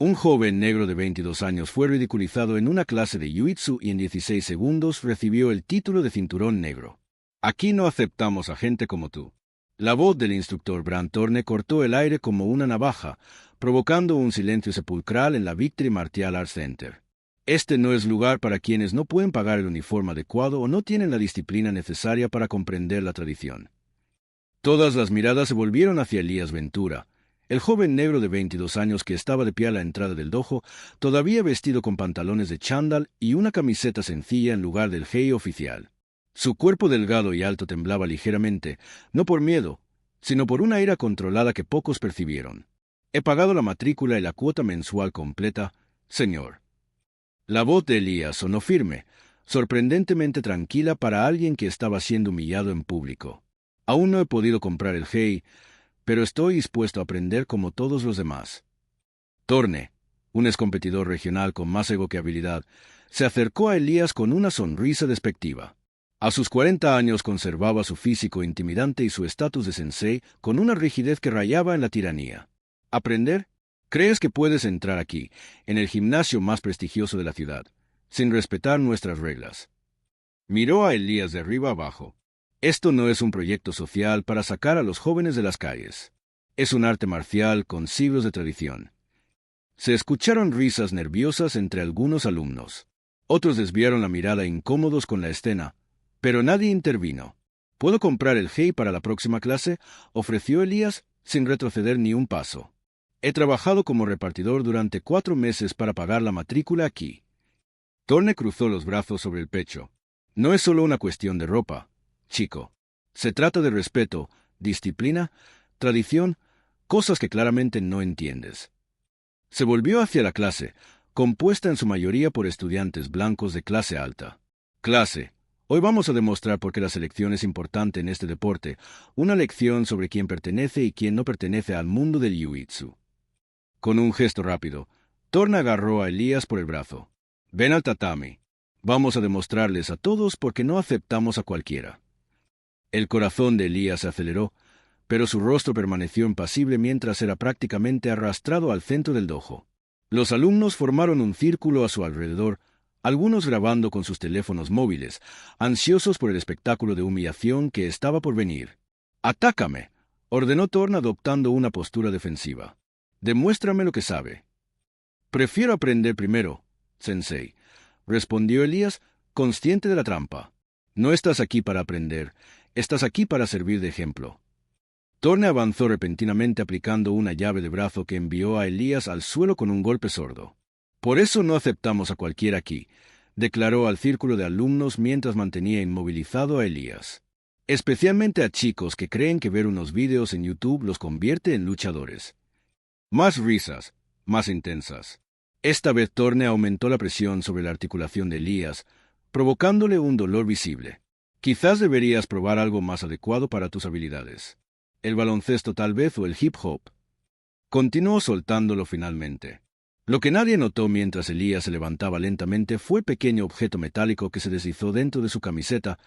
Un joven negro de 22 años fue ridiculizado en una clase de Jiu-Jitsu y en 16 segundos recibió el título de cinturón negro. Aquí no aceptamos a gente como tú. La voz del instructor Brant Thorne cortó el aire como una navaja, provocando un silencio sepulcral en la Victory Martial Arts Center. Este no es lugar para quienes no pueden pagar el uniforme adecuado o no tienen la disciplina necesaria para comprender la tradición. Todas las miradas se volvieron hacia Elías Ventura, el joven negro de 22 años que estaba de pie a la entrada del dojo, todavía vestido con pantalones de chándal y una camiseta sencilla en lugar del jersey oficial. Su cuerpo delgado y alto temblaba ligeramente, no por miedo, sino por una ira controlada que pocos percibieron. He pagado la matrícula y la cuota mensual completa, señor. La voz de Elías sonó firme, sorprendentemente tranquila para alguien que estaba siendo humillado en público. Aún no he podido comprar el jersey, pero estoy dispuesto a aprender como todos los demás. Thorne, un excompetidor regional con más ego que habilidad, se acercó a Elías con una sonrisa despectiva. A sus 40 años conservaba su físico intimidante y su estatus de sensei con una rigidez que rayaba en la tiranía. ¿Aprender? ¿Crees que puedes entrar aquí, en el gimnasio más prestigioso de la ciudad, sin respetar nuestras reglas? Miró a Elías de arriba abajo. Esto no es un proyecto social para sacar a los jóvenes de las calles. Es un arte marcial con siglos de tradición. Se escucharon risas nerviosas entre algunos alumnos. Otros desviaron la mirada incómodos con la escena, pero nadie intervino. ¿Puedo comprar el jersey para la próxima clase?, ofreció Elías, sin retroceder ni un paso. He trabajado como repartidor durante 4 meses para pagar la matrícula aquí. Thorne cruzó los brazos sobre el pecho. No es solo una cuestión de ropa, chico. Se trata de respeto, disciplina, tradición, cosas que claramente no entiendes. Se volvió hacia la clase, compuesta en su mayoría por estudiantes blancos de clase alta. Clase, hoy vamos a demostrar por qué la selección es importante en este deporte, una lección sobre quién pertenece y quién no pertenece al mundo del Jiu-Jitsu. Con un gesto rápido, Thorne agarró a Elías por el brazo. Ven al tatami. Vamos a demostrarles a todos por qué no aceptamos a cualquiera. El corazón de Elías se aceleró, pero su rostro permaneció impasible mientras era prácticamente arrastrado al centro del dojo. Los alumnos formaron un círculo a su alrededor, algunos grabando con sus teléfonos móviles, ansiosos por el espectáculo de humillación que estaba por venir. «¡Atácame!», ordenó Thorne adoptando una postura defensiva. «Demuéstrame lo que sabe». «Prefiero aprender primero, sensei», respondió Elías, consciente de la trampa. «No estás aquí para aprender, estás aquí para servir de ejemplo». Thorne avanzó repentinamente aplicando una llave de brazo que envió a Elías al suelo con un golpe sordo. «Por eso no aceptamos a cualquiera aquí», declaró al círculo de alumnos mientras mantenía inmovilizado a Elías. «Especialmente a chicos que creen que ver unos vídeos en YouTube los convierte en luchadores». Más risas, más intensas. Esta vez Thorne aumentó la presión sobre la articulación de Elías, provocándole un dolor visible. «Quizás deberías probar algo más adecuado para tus habilidades. El baloncesto tal vez o el hip hop». Continuó soltándolo finalmente. Lo que nadie notó mientras Elías se levantaba lentamente fue el pequeño objeto metálico que se deslizó dentro de su camiseta,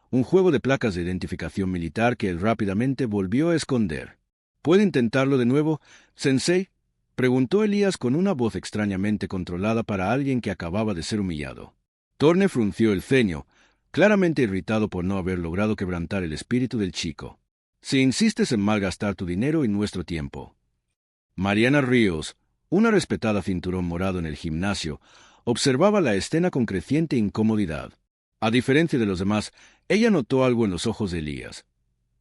un juego de placas de identificación militar que él rápidamente volvió a esconder. «¿Puede intentarlo de nuevo, sensei?», preguntó Elías con una voz extrañamente controlada para alguien que acababa de ser humillado. Thorne frunció el ceño, claramente irritado por no haber logrado quebrantar el espíritu del chico. «Si insistes en malgastar tu dinero y nuestro tiempo». Mariana Ríos, una respetada cinturón morado en el gimnasio, observaba la escena con creciente incomodidad. A diferencia de los demás, ella notó algo en los ojos de Elías.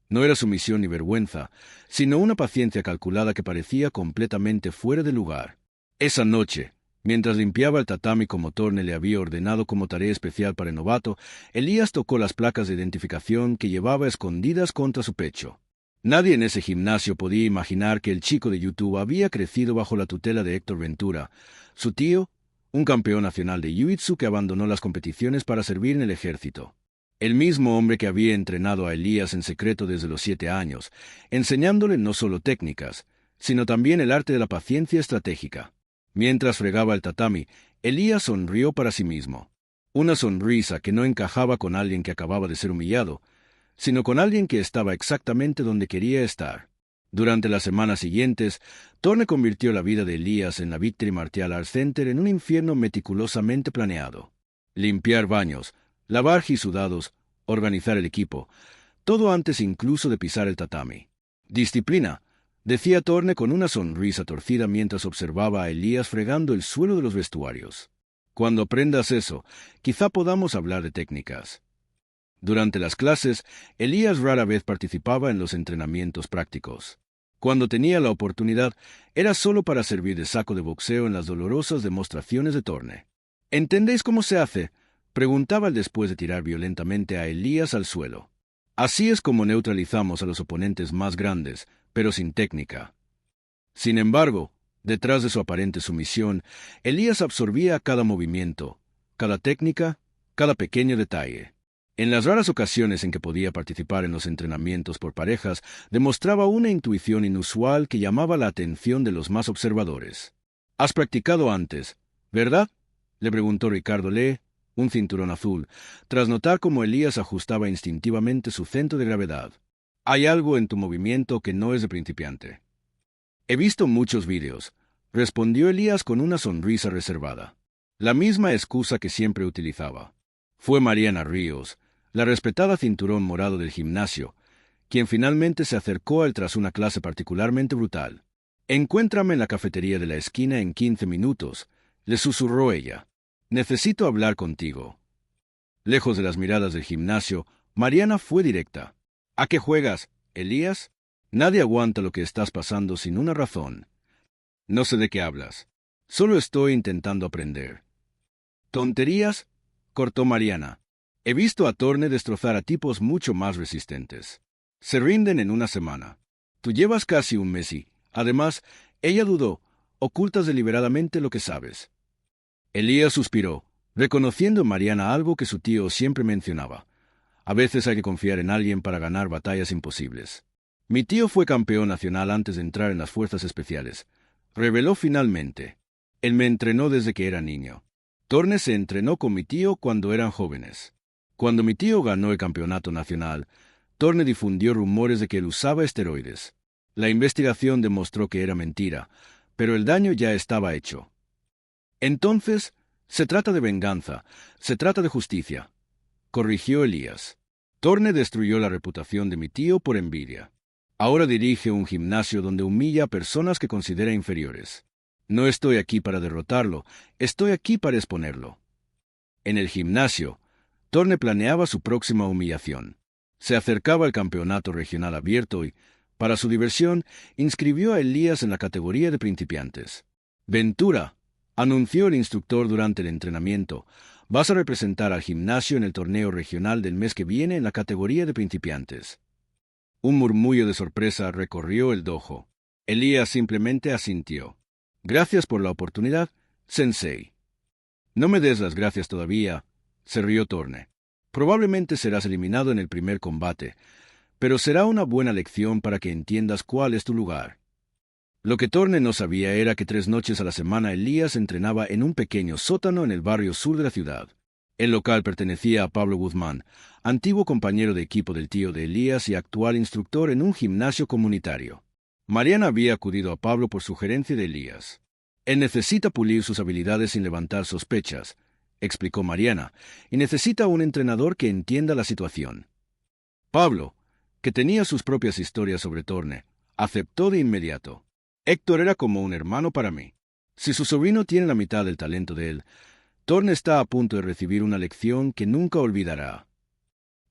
No era sumisión ni vergüenza, sino una paciencia calculada que parecía completamente fuera de lugar. Esa noche, mientras limpiaba el tatami como Thorne le había ordenado como tarea especial para el novato, Elías tocó las placas de identificación que llevaba escondidas contra su pecho. Nadie en ese gimnasio podía imaginar que el chico de YouTube había crecido bajo la tutela de Héctor Ventura, su tío, un campeón nacional de Jiu-Jitsu que abandonó las competiciones para servir en el ejército. El mismo hombre que había entrenado a Elías en secreto desde los 7 años, enseñándole no solo técnicas, sino también el arte de la paciencia estratégica. Mientras fregaba el tatami, Elías sonrió para sí mismo. Una sonrisa que no encajaba con alguien que acababa de ser humillado, sino con alguien que estaba exactamente donde quería estar. Durante las semanas siguientes, Torne convirtió la vida de Elías en la Victory Martial Arts Center en un infierno meticulosamente planeado. Limpiar baños, lavar sudados, organizar el equipo, todo antes incluso de pisar el tatami. Disciplina, decía Torne con una sonrisa torcida mientras observaba a Elías fregando el suelo de los vestuarios. Cuando aprendas eso, quizá podamos hablar de técnicas. Durante las clases, Elías rara vez participaba en los entrenamientos prácticos. Cuando tenía la oportunidad, era solo para servir de saco de boxeo en las dolorosas demostraciones de Torne. ¿Entendéis cómo se hace?, preguntaba él después de tirar violentamente a Elías al suelo. Así es como neutralizamos a los oponentes más grandes, pero sin técnica. Sin embargo, detrás de su aparente sumisión, Elías absorbía cada movimiento, cada técnica, cada pequeño detalle. En las raras ocasiones en que podía participar en los entrenamientos por parejas, demostraba una intuición inusual que llamaba la atención de los más observadores. «¿Has practicado antes, verdad?», le preguntó Ricardo Lee, un cinturón azul, tras notar cómo Elías ajustaba instintivamente su centro de gravedad. «Hay algo en tu movimiento que no es de principiante». «He visto muchos vídeos», respondió Elías con una sonrisa reservada. La misma excusa que siempre utilizaba. Fue Mariana Ríos, la respetada cinturón morado del gimnasio, quien finalmente se acercó a él tras una clase particularmente brutal. «Encuéntrame en la cafetería de la esquina en 15 minutos», le susurró ella. «Necesito hablar contigo». Lejos de las miradas del gimnasio, Mariana fue directa. «¿A qué juegas, Elías? Nadie aguanta lo que estás pasando sin una razón». «No sé de qué hablas. Solo estoy intentando aprender». «¿Tonterías?», cortó Mariana. «He visto a Torne destrozar a tipos mucho más resistentes. Se rinden en una semana. Tú llevas casi un mes y, además, ella dudó, ocultas deliberadamente lo que sabes». Elías suspiró, reconociendo en Mariana algo que su tío siempre mencionaba. A veces hay que confiar en alguien para ganar batallas imposibles. «Mi tío fue campeón nacional antes de entrar en las fuerzas especiales», reveló finalmente. «Él me entrenó desde que era niño. Torne se entrenó con mi tío cuando eran jóvenes. Cuando mi tío ganó el campeonato nacional, Torne difundió rumores de que él usaba esteroides. La investigación demostró que era mentira, pero el daño ya estaba hecho». «Entonces, se trata de venganza, se trata de justicia», corrigió Elías. «Torne destruyó la reputación de mi tío por envidia. Ahora dirige un gimnasio donde humilla a personas que considera inferiores. No estoy aquí para derrotarlo, estoy aquí para exponerlo». En el gimnasio, Torne planeaba su próxima humillación. Se acercaba al campeonato regional abierto y, para su diversión, inscribió a Elías en la categoría de principiantes. «Ventura», anunció el instructor durante el entrenamiento, «vas a representar al gimnasio en el torneo regional del mes que viene en la categoría de principiantes». Un murmullo de sorpresa recorrió el dojo. Elías simplemente asintió. «Gracias por la oportunidad, sensei». «No me des las gracias todavía», se rió Torne. «Probablemente serás eliminado en el primer combate, pero será una buena lección para que entiendas cuál es tu lugar». Lo que Torne no sabía era que 3 noches a la semana Elías entrenaba en un pequeño sótano en el barrio sur de la ciudad. El local pertenecía a Pablo Guzmán, antiguo compañero de equipo del tío de Elías y actual instructor en un gimnasio comunitario. Mariana había acudido a Pablo por sugerencia de Elías. «Él necesita pulir sus habilidades sin levantar sospechas», explicó Mariana, «y necesita un entrenador que entienda la situación». Pablo, que tenía sus propias historias sobre Torne, aceptó de inmediato. «Héctor era como un hermano para mí. Si su sobrino tiene la mitad del talento de él, Torne está a punto de recibir una lección que nunca olvidará».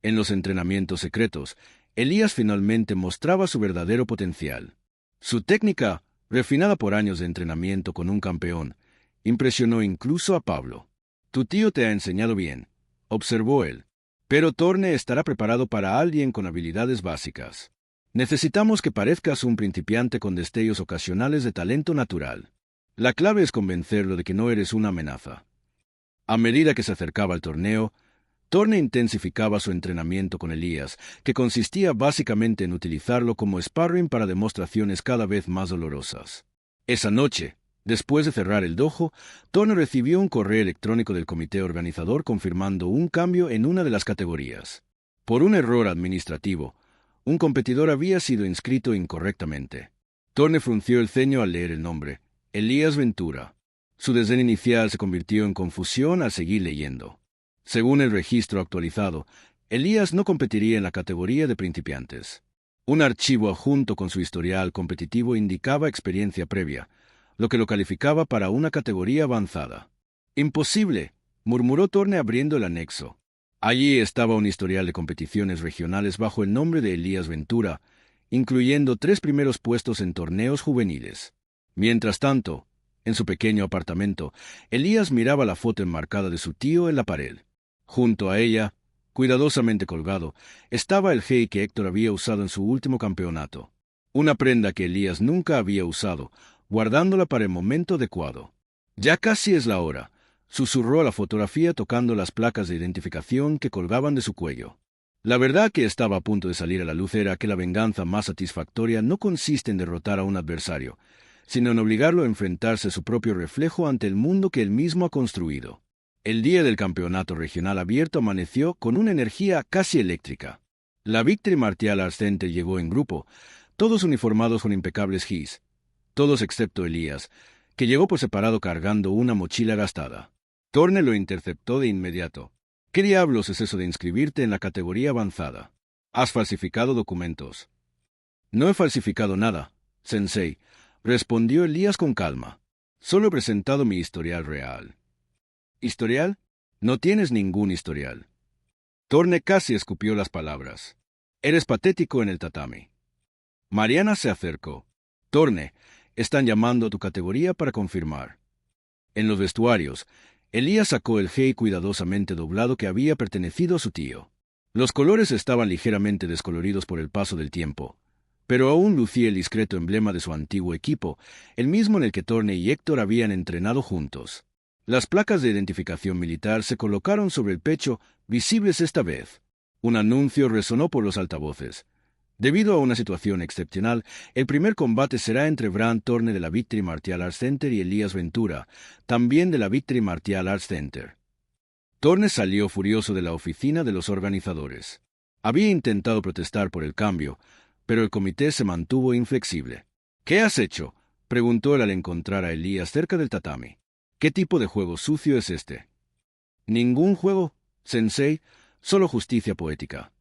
En los entrenamientos secretos, Elías finalmente mostraba su verdadero potencial. Su técnica, refinada por años de entrenamiento con un campeón, impresionó incluso a Pablo. «Tu tío te ha enseñado bien», observó él, «pero Torne estará preparado para alguien con habilidades básicas. Necesitamos que parezcas un principiante con destellos ocasionales de talento natural. La clave es convencerlo de que no eres una amenaza». A medida que se acercaba al torneo, Torne intensificaba su entrenamiento con Elías, que consistía básicamente en utilizarlo como sparring para demostraciones cada vez más dolorosas. Esa noche, después de cerrar el dojo, Torne recibió un correo electrónico del comité organizador confirmando un cambio en una de las categorías. Por un error administrativo, Un competidor había sido inscrito incorrectamente. Torne frunció el ceño al leer el nombre: Elías Ventura. Su desdén inicial se convirtió en confusión al seguir leyendo. Según el registro actualizado, Elías no competiría en la categoría de principiantes. Un archivo adjunto con su historial competitivo indicaba experiencia previa, lo que lo calificaba para una categoría avanzada. «Imposible», murmuró Torne abriendo el anexo. Allí estaba un historial de competiciones regionales bajo el nombre de Elías Ventura, incluyendo 3 primeros puestos en torneos juveniles. Mientras tanto, en su pequeño apartamento, Elías miraba la foto enmarcada de su tío en la pared. Junto a ella, cuidadosamente colgado, estaba el jersey que Héctor había usado en su último campeonato. Una prenda que Elías nunca había usado, guardándola para el momento adecuado. «Ya casi es la hora», susurró a la fotografía tocando las placas de identificación que colgaban de su cuello. La verdad que estaba a punto de salir a la luz era que la venganza más satisfactoria no consiste en derrotar a un adversario, sino en obligarlo a enfrentarse a su propio reflejo ante el mundo que él mismo ha construido. El día del campeonato regional abierto amaneció con una energía casi eléctrica. La Victory Martial Arts Center llegó en grupo, todos uniformados con impecables his, todos excepto Elías, que llegó por separado cargando una mochila gastada. Torne lo interceptó de inmediato. «¿Qué diablos es eso de inscribirte en la categoría avanzada? ¿Has falsificado documentos?» «No he falsificado nada, sensei», respondió Elías con calma. «Solo he presentado mi historial real». «¿Historial? No tienes ningún historial». Torne casi escupió las palabras. «Eres patético en el tatami». Mariana se acercó. «Torne, están llamando a tu categoría para confirmar». En los vestuarios, Elías sacó el jersey cuidadosamente doblado que había pertenecido a su tío. Los colores estaban ligeramente descoloridos por el paso del tiempo, pero aún lucía el discreto emblema de su antiguo equipo, el mismo en el que Torne y Héctor habían entrenado juntos. Las placas de identificación militar se colocaron sobre el pecho, visibles esta vez. Un anuncio resonó por los altavoces. Debido a una situación excepcional, el primer combate será entre Bran Torne de la Victory Martial Arts Center y Elías Ventura, también de la Victory Martial Arts Center. Torne salió furioso de la oficina de los organizadores. Había intentado protestar por el cambio, pero el comité se mantuvo inflexible. «¿Qué has hecho?», preguntó él al encontrar a Elías cerca del tatami. «¿Qué tipo de juego sucio es este?» «Ningún juego, sensei, solo justicia poética».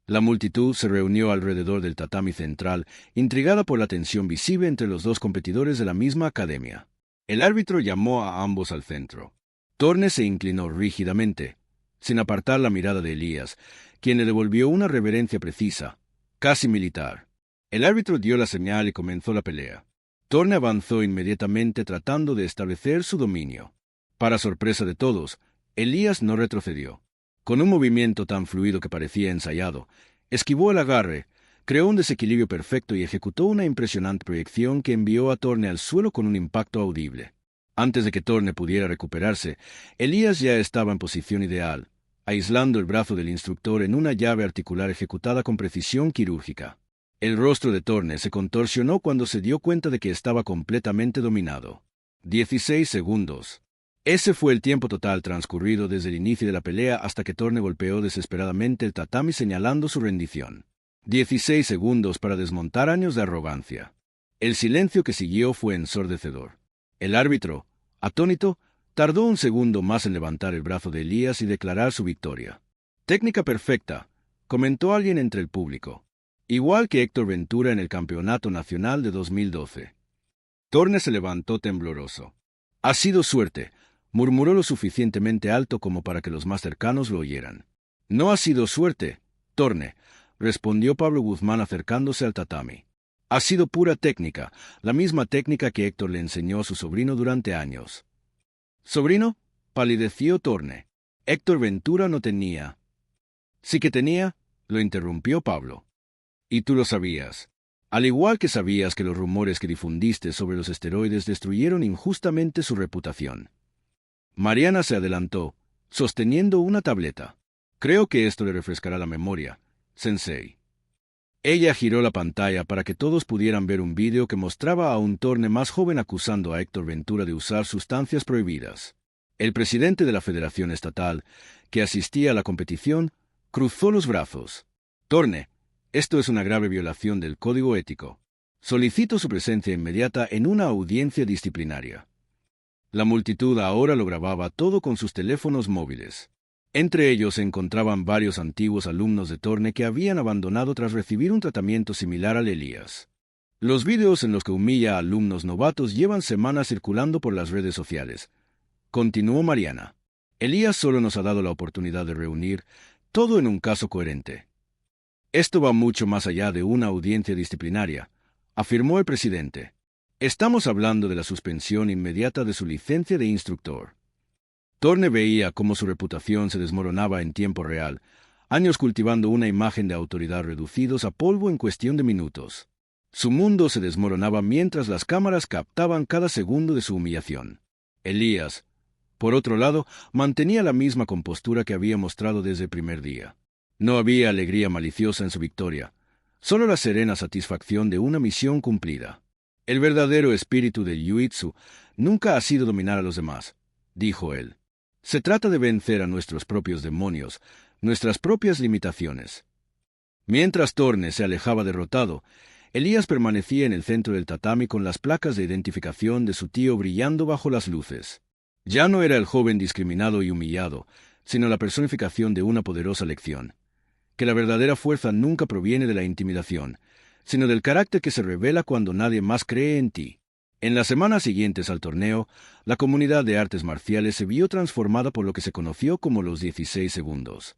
La multitud se reunió alrededor del tatami central, intrigada por la tensión visible entre los dos competidores de la misma academia. El árbitro llamó a ambos al centro. Torne se inclinó rígidamente, sin apartar la mirada de Elías, quien le devolvió una reverencia precisa, casi militar. El árbitro dio la señal y comenzó la pelea. Torne avanzó inmediatamente tratando de establecer su dominio. Para sorpresa de todos, Elías no retrocedió. Con un movimiento tan fluido que parecía ensayado, esquivó el agarre, creó un desequilibrio perfecto y ejecutó una impresionante proyección que envió a Torne al suelo con un impacto audible. Antes de que Torne pudiera recuperarse, Elías ya estaba en posición ideal, aislando el brazo del instructor en una llave articular ejecutada con precisión quirúrgica. El rostro de Torne se contorsionó cuando se dio cuenta de que estaba completamente dominado. 16 segundos. Ese fue el tiempo total transcurrido desde el inicio de la pelea hasta que Torne golpeó desesperadamente el tatami señalando su rendición. 16 segundos para desmontar años de arrogancia. El silencio que siguió fue ensordecedor. El árbitro, atónito, tardó un segundo más en levantar el brazo de Elías y declarar su victoria. «Técnica perfecta», comentó alguien entre el público. «Igual que Héctor Ventura en el Campeonato Nacional de 2012. Torne se levantó tembloroso. «Ha sido suerte», murmuró lo suficientemente alto como para que los más cercanos lo oyeran. «No ha sido suerte, Torne», respondió Pablo Guzmán acercándose al tatami. «Ha sido pura técnica, la misma técnica que Héctor le enseñó a su sobrino durante años». «¿Sobrino?», palideció Torne. «Héctor Ventura no tenía». «Sí que tenía», lo interrumpió Pablo. «Y tú lo sabías. Al igual que sabías que los rumores que difundiste sobre los esteroides destruyeron injustamente su reputación». Mariana se adelantó, sosteniendo una tableta. «Creo que esto le refrescará la memoria, sensei». Ella giró la pantalla para que todos pudieran ver un vídeo que mostraba a un Torne más joven acusando a Héctor Ventura de usar sustancias prohibidas. El presidente de la Federación Estatal, que asistía a la competición, cruzó los brazos. «Torne, Esto es una grave violación del código ético. Solicito su presencia inmediata en una audiencia disciplinaria. La multitud ahora lo grababa todo con sus teléfonos móviles. Entre ellos se encontraban varios antiguos alumnos de Thorne que habían abandonado tras recibir un tratamiento similar al Elías. Los vídeos en los que humilla a alumnos novatos llevan semanas circulando por las redes sociales. Continuó Mariana. Elías solo nos ha dado la oportunidad de reunir todo en un caso coherente. Esto va mucho más allá de una audiencia disciplinaria, afirmó el presidente. Estamos hablando de la suspensión inmediata de su licencia de instructor. Thorne veía cómo su reputación se desmoronaba en tiempo real, años cultivando una imagen de autoridad reducidos a polvo en cuestión de minutos. Su mundo se desmoronaba mientras las cámaras captaban cada segundo de su humillación. Elías, por otro lado, mantenía la misma compostura que había mostrado desde el primer día. No había alegría maliciosa en su victoria, solo la serena satisfacción de una misión cumplida. El verdadero espíritu del Jiu-Jitsu nunca ha sido dominar a los demás, dijo él. Se trata de vencer a nuestros propios demonios, nuestras propias limitaciones. Mientras Thorne se alejaba derrotado, Elías permanecía en el centro del tatami con las placas de identificación de su tío brillando bajo las luces. Ya no era el joven discriminado y humillado, sino la personificación de una poderosa lección. Que la verdadera fuerza nunca proviene de la intimidación, sino del carácter que se revela cuando nadie más cree en ti. En las semanas siguientes al torneo, la comunidad de artes marciales se vio transformada por lo que se conoció como los 16 segundos.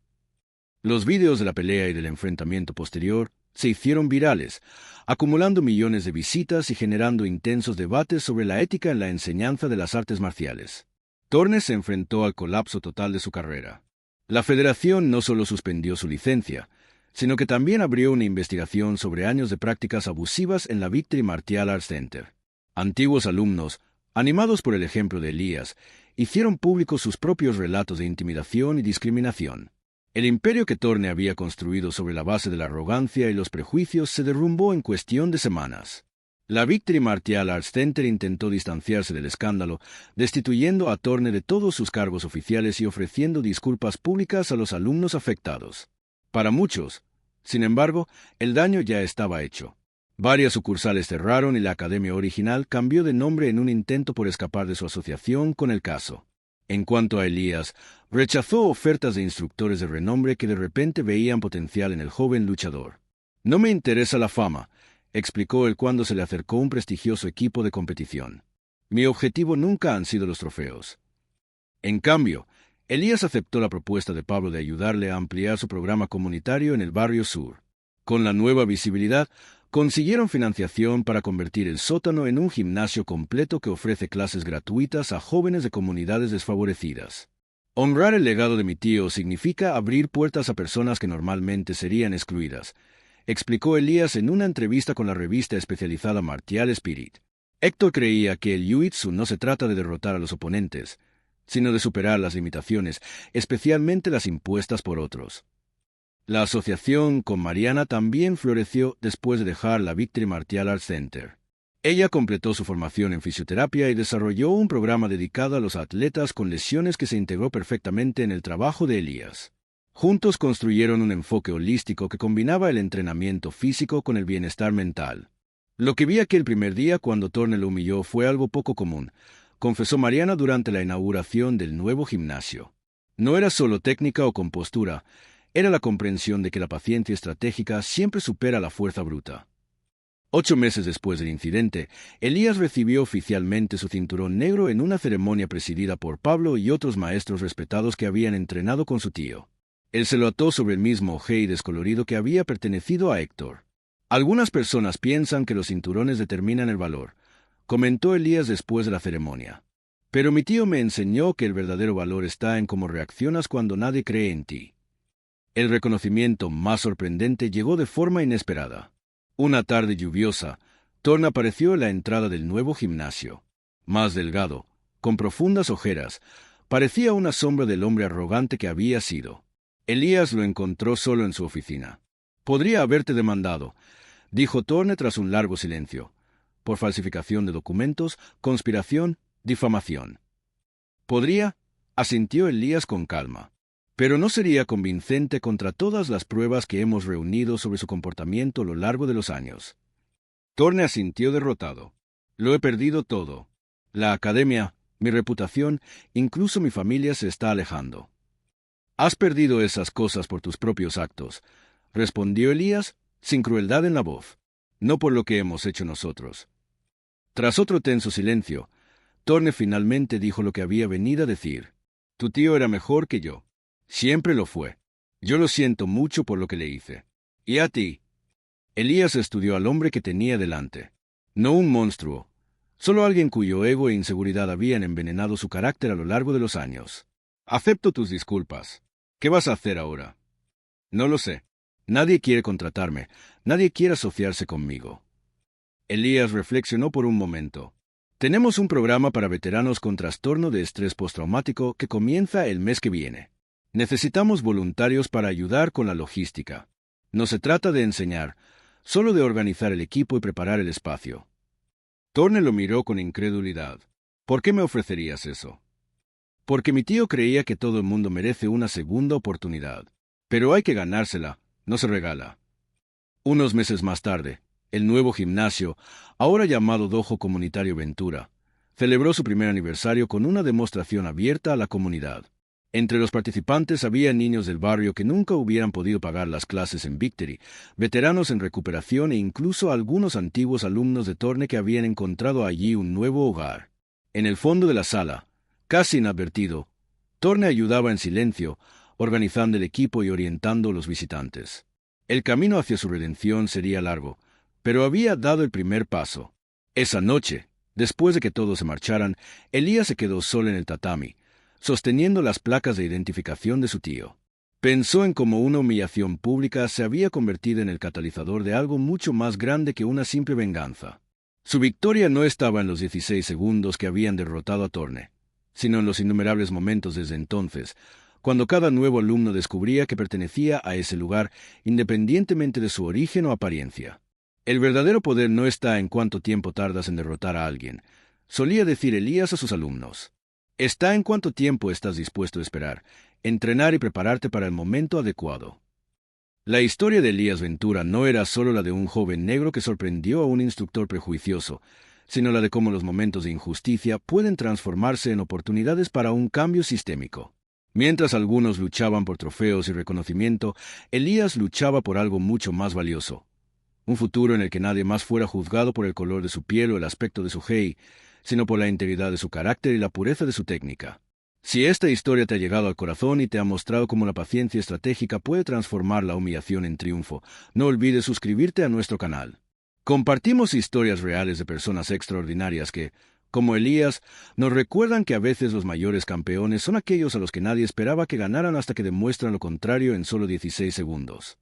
Los vídeos de la pelea y del enfrentamiento posterior se hicieron virales, acumulando millones de visitas y generando intensos debates sobre la ética en la enseñanza de las artes marciales. Thorne se enfrentó al colapso total de su carrera. La federación no solo suspendió su licencia, sino que también abrió una investigación sobre años de prácticas abusivas en la Victory Martial Arts Center. Antiguos alumnos, animados por el ejemplo de Elías, hicieron públicos sus propios relatos de intimidación y discriminación. El imperio que Thorne había construido sobre la base de la arrogancia y los prejuicios se derrumbó en cuestión de semanas. La Victory Martial Arts Center intentó distanciarse del escándalo, destituyendo a Thorne de todos sus cargos oficiales y ofreciendo disculpas públicas a los alumnos afectados. Para muchos, sin embargo, el daño ya estaba hecho. Varias sucursales cerraron y la academia original cambió de nombre en un intento por escapar de su asociación con el caso. En cuanto a Elías, rechazó ofertas de instructores de renombre que de repente veían potencial en el joven luchador. No me interesa la fama, explicó él cuando se le acercó un prestigioso equipo de competición. Mi objetivo nunca han sido los trofeos. En cambio, Elías aceptó la propuesta de Pablo de ayudarle a ampliar su programa comunitario en el barrio sur. Con la nueva visibilidad, consiguieron financiación para convertir el sótano en un gimnasio completo que ofrece clases gratuitas a jóvenes de comunidades desfavorecidas. Honrar el legado de mi tío significa abrir puertas a personas que normalmente serían excluidas, explicó Elías en una entrevista con la revista especializada Martial Spirit. Héctor creía que el Jiu-Jitsu no se trata de derrotar a los oponentes, sino de superar las limitaciones, especialmente las impuestas por otros. La asociación con Mariana también floreció después de dejar la Victory Martial Arts Center. Ella completó su formación en fisioterapia y desarrolló un programa dedicado a los atletas con lesiones que se integró perfectamente en el trabajo de Elías. Juntos construyeron un enfoque holístico que combinaba el entrenamiento físico con el bienestar mental. Lo que vi aquel primer día cuando Thorne lo humilló fue algo poco común, confesó Mariana durante la inauguración del nuevo gimnasio. No era solo técnica o compostura, era la comprensión de que la paciencia estratégica siempre supera la fuerza bruta. 8 meses después del incidente, Elías recibió oficialmente su cinturón negro en una ceremonia presidida por Pablo y otros maestros respetados que habían entrenado con su tío. Él se lo ató sobre el mismo ojei descolorido que había pertenecido a Héctor. Algunas personas piensan que los cinturones determinan el valor, comentó Elías después de la ceremonia. Pero mi tío me enseñó que el verdadero valor está en cómo reaccionas cuando nadie cree en ti. El reconocimiento más sorprendente llegó de forma inesperada. Una tarde lluviosa, Thorne apareció en la entrada del nuevo gimnasio. Más delgado, con profundas ojeras, parecía una sombra del hombre arrogante que había sido. Elías lo encontró solo en su oficina. «Podría haberte demandado», dijo Thorne tras un largo silencio, «por falsificación de documentos, conspiración, difamación». «Podría», asintió Elías con calma. pero no sería convincente contra todas las pruebas que hemos reunido sobre su comportamiento a lo largo de los años. Thorne asintió derrotado. Lo he perdido todo. La academia, mi reputación, incluso mi familia se está alejando. Has perdido esas cosas por tus propios actos, respondió Elías, sin crueldad en la voz, no por lo que hemos hecho nosotros. Tras otro tenso silencio, Thorne finalmente dijo lo que había venido a decir. Tu tío era mejor que yo. Siempre lo fue. Yo lo siento mucho por lo que le hice. ¿Y a ti? Elías estudió al hombre que tenía delante. No un monstruo, solo alguien cuyo ego e inseguridad habían envenenado su carácter a lo largo de los años. Acepto tus disculpas. ¿Qué vas a hacer ahora? No lo sé. Nadie quiere contratarme. Nadie quiere asociarse conmigo. Elías reflexionó por un momento. Tenemos un programa para veteranos con trastorno de estrés postraumático que comienza el mes que viene. Necesitamos voluntarios para ayudar con la logística. No se trata de enseñar, solo de organizar el equipo y preparar el espacio. Thorne lo miró con incredulidad. ¿Por qué me ofrecerías eso? Porque mi tío creía que todo el mundo merece una segunda oportunidad. Pero hay que ganársela, no se regala. Unos meses más tarde, el nuevo gimnasio, ahora llamado Dojo Comunitario Ventura, celebró su primer aniversario con una demostración abierta a la comunidad. Entre los participantes había niños del barrio que nunca hubieran podido pagar las clases en Victory, veteranos en recuperación e incluso algunos antiguos alumnos de Thorne que habían encontrado allí un nuevo hogar. En el fondo de la sala, casi inadvertido, Thorne ayudaba en silencio, organizando el equipo y orientando a los visitantes. El camino hacia su redención sería largo, pero había dado el primer paso. Esa noche, después de que todos se marcharan, Elías se quedó solo en el tatami, sosteniendo las placas de identificación de su tío. Pensó en cómo una humillación pública se había convertido en el catalizador de algo mucho más grande que una simple venganza. Su victoria no estaba en los 16 segundos que habían derrotado a Thorne, sino en los innumerables momentos desde entonces, cuando cada nuevo alumno descubría que pertenecía a ese lugar independientemente de su origen o apariencia. El verdadero poder no está en cuánto tiempo tardas en derrotar a alguien, solía decir Elías a sus alumnos. Está en cuánto tiempo estás dispuesto a esperar, entrenar y prepararte para el momento adecuado. La historia de Elías Ventura no era solo la de un joven negro que sorprendió a un instructor prejuicioso, sino la de cómo los momentos de injusticia pueden transformarse en oportunidades para un cambio sistémico. Mientras algunos luchaban por trofeos y reconocimiento, Elías luchaba por algo mucho más valioso. Un futuro en el que nadie más fuera juzgado por el color de su piel o el aspecto de su hei, sino por la integridad de su carácter y la pureza de su técnica. Si esta historia te ha llegado al corazón y te ha mostrado cómo la paciencia estratégica puede transformar la humillación en triunfo, no olvides suscribirte a nuestro canal. Compartimos historias reales de personas extraordinarias que, como Elías, nos recuerdan que a veces los mayores campeones son aquellos a los que nadie esperaba que ganaran hasta que demuestran lo contrario en solo 16 segundos.